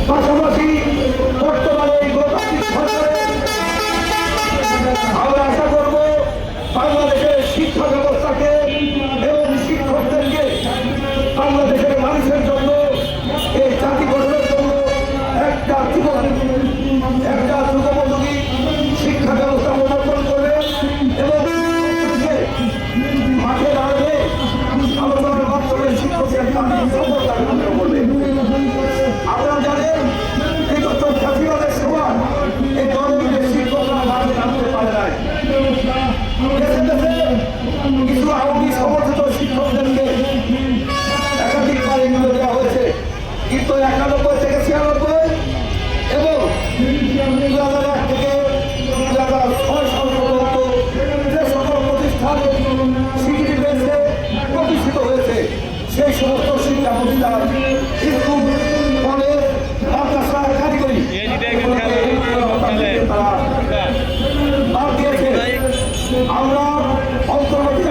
পাশাপাশি বর্তমানে এই গণতান্ত্রিক সরকারের আমরা আশা করব বাংলাদেশের শিক্ষা ব্যবস্থাকে এবং শিক্ষকদেরকে বাংলাদেশের মানুষের জন্য এই জাতি গঠনের জন্য একটা যুগোপযোগী শিক্ষা ব্যবস্থা প্রবর্তন করবে এবং মাঠে দাঁড়াবে আলোচনার মাধ্যমে শিক্ষকের করবে। আপনারা জানেন বিগত ফাঁসিবাদের সময় এই জনগণের শিক্ষকরা মাঠে নামতে পারে নাই। কিছু আওয়ামী সমর্থিত শিক্ষকদেরকে একাধিকবার এগুলো দেওয়া হয়েছে, কিন্তু 91 থেকে 96 এবং 2001 থেকে 2006 সাল পর্যন্ত যে সকল প্রতিষ্ঠান স্বীকৃতি পেয়েছে, প্রতিষ্ঠিত হয়েছে, সেই সমস্ত শিক্ষা প্রতিষ্ঠান স্কুল, কলেজ, মাদ্রাসা, কারিগরি তারা বাদ দিয়েছে। আমরা অন্তর্বর্তী